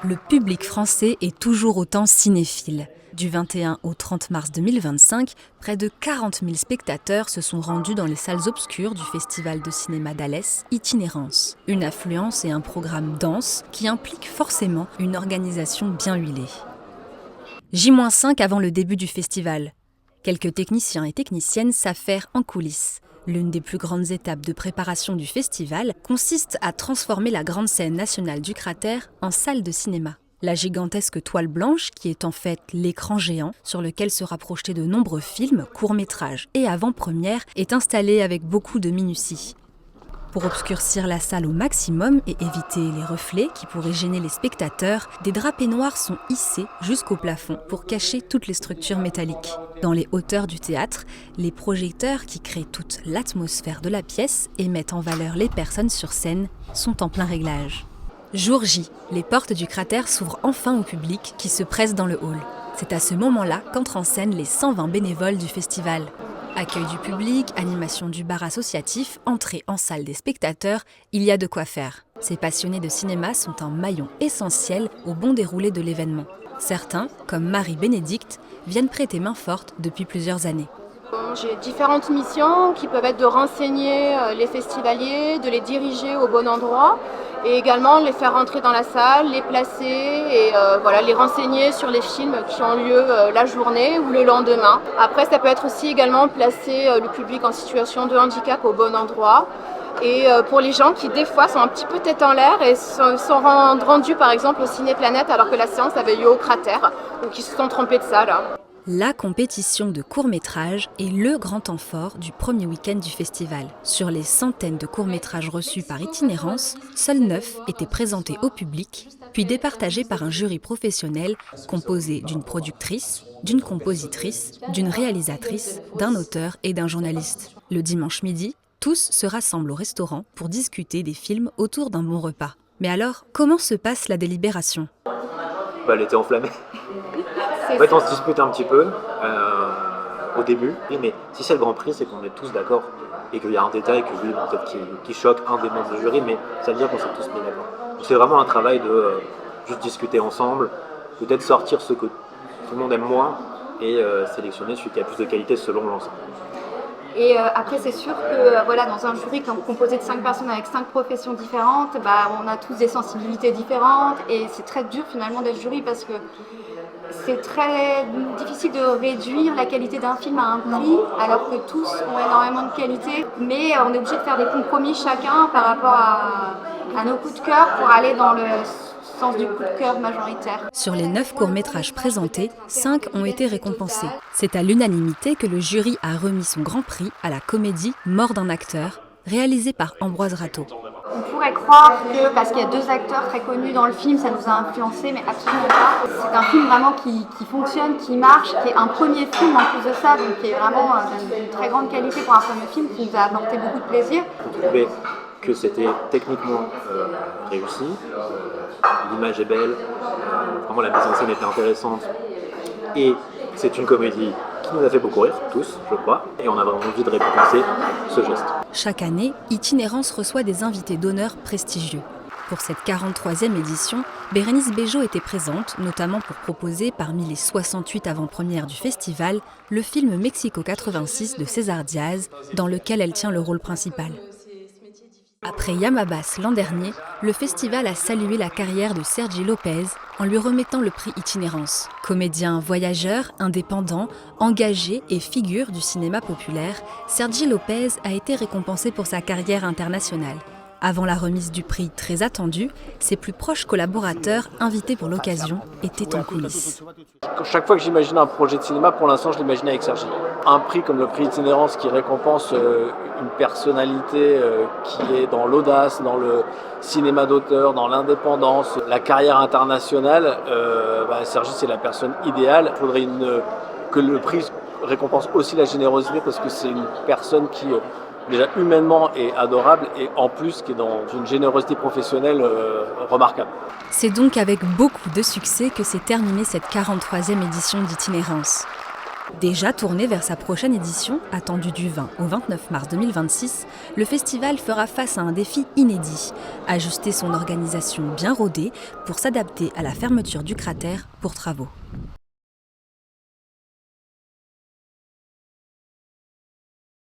Le public français est toujours autant cinéphile. Du 21 au 30 mars 2025, près de 40 000 spectateurs se sont rendus dans les salles obscures du festival de cinéma d'Alès, Itinérance. Une affluence et un programme dense qui implique forcément une organisation bien huilée. J-5 avant le début du festival. Quelques techniciens et techniciennes s'affairent en coulisses. L'une des plus grandes étapes de préparation du festival consiste à transformer la grande scène nationale du cratère en salle de cinéma. La gigantesque toile blanche, qui est en fait l'écran géant sur lequel sera projeté de nombreux films, courts-métrages et avant-premières, est installée avec beaucoup de minutie. Pour obscurcir la salle au maximum et éviter les reflets qui pourraient gêner les spectateurs, des drapés noirs sont hissés jusqu'au plafond pour cacher toutes les structures métalliques. Dans les hauteurs du théâtre, les projecteurs qui créent toute l'atmosphère de la pièce et mettent en valeur les personnes sur scène sont en plein réglage. Jour J, les portes du cratère s'ouvrent enfin au public qui se presse dans le hall. C'est à ce moment-là qu'entrent en scène les 120 bénévoles du festival. Accueil du public, animation du bar associatif, entrée en salle des spectateurs, il y a de quoi faire. Ces passionnés de cinéma sont un maillon essentiel au bon déroulé de l'événement. Certains, comme Marie-Bénédicte, viennent prêter main forte depuis plusieurs années. J'ai différentes missions qui peuvent être de renseigner les festivaliers, de les diriger au bon endroit et également les faire rentrer dans la salle, les placer et les renseigner sur les films qui ont lieu la journée ou le lendemain. Après, ça peut être aussi également placer le public en situation de handicap au bon endroit. Et pour les gens qui des fois sont un petit peu tête en l'air et sont rendus par exemple au Ciné Planète alors que la séance avait lieu au cratère ou qui se sont trompés de salle. La compétition de courts-métrages est le grand temps fort du premier week-end du festival. Sur les centaines de courts-métrages reçus par Itinérance, seuls 9 étaient présentés au public, puis départagés par un jury professionnel composé d'une productrice, d'une compositrice, d'une réalisatrice, d'un auteur et d'un journaliste. Le dimanche midi, tous se rassemblent au restaurant pour discuter des films autour d'un bon repas. Mais alors, comment se passe la délibération ? Elle était enflammée. En fait, on se dispute un petit peu au début, mais si c'est le Grand Prix, c'est qu'on est tous d'accord et qu'il y a un détail que lui, peut-être qui choque un des membres du jury, mais ça veut dire qu'on s'est tous mis d'accord. Donc c'est vraiment un travail de juste discuter ensemble, peut-être sortir ce que tout le monde aime moins et sélectionner celui qui a plus de qualité selon l'ensemble. Et après, c'est sûr que dans un jury composé de 5 personnes avec 5 professions différentes, on a tous des sensibilités différentes et c'est très dur finalement d'être jury parce que c'est très difficile de réduire la qualité d'un film à un prix alors que tous ont énormément de qualité, mais on est obligé de faire des compromis chacun par rapport à nos coups de cœur pour aller dans le sens du coup de cœur majoritaire. Sur les 9 courts-métrages présentés, 5 ont été récompensés. C'est à l'unanimité que le jury a remis son grand prix à la comédie Mort d'un acteur, réalisée par Ambroise Rateau. On pourrait croire que parce qu'il y a 2 acteurs très connus dans le film, ça nous a influencés, mais absolument pas. C'est un film vraiment qui fonctionne, qui marche, qui est un premier film en plus de ça, donc qui est vraiment d'une très grande qualité pour un premier film, qui nous a apporté beaucoup de plaisir. On trouvait que c'était techniquement réussi, l'image est belle, vraiment la mise en scène était intéressante et c'est une comédie qui nous a fait beaucoup rire, tous, je crois, et on a vraiment envie de récompenser ce geste. Chaque année, Itinérance reçoit des invités d'honneur prestigieux. Pour cette 43e édition, Bérénice Bejo était présente, notamment pour proposer, parmi les 68 avant-premières du festival, le film Mexico 86 de César Diaz, dans lequel elle tient le rôle principal. Après Yamabas l'an dernier, le festival a salué la carrière de Sergi Lopez en lui remettant le prix Itinérance. Comédien voyageur, indépendant, engagé et figure du cinéma populaire, Sergi Lopez a été récompensé pour sa carrière internationale. Avant la remise du prix très attendu, ses plus proches collaborateurs, invités pour l'occasion, étaient en coulisses. Chaque fois que j'imagine un projet de cinéma, pour l'instant je l'imagine avec Sergi. Un prix comme le prix Itinérance qui récompense une personnalité qui est dans l'audace, dans le cinéma d'auteur, dans l'indépendance, la carrière internationale, Sergi c'est la personne idéale. Il faudrait que le prix récompense aussi la générosité parce que c'est une personne qui déjà humainement est adorable et en plus qui est dans une générosité professionnelle remarquable. C'est donc avec beaucoup de succès que s'est terminée cette 43e édition d'Itinérance. Déjà tourné vers sa prochaine édition, attendue du 20 au 29 mars 2026, le festival fera face à un défi inédit, ajuster son organisation bien rodée pour s'adapter à la fermeture du cratère pour travaux.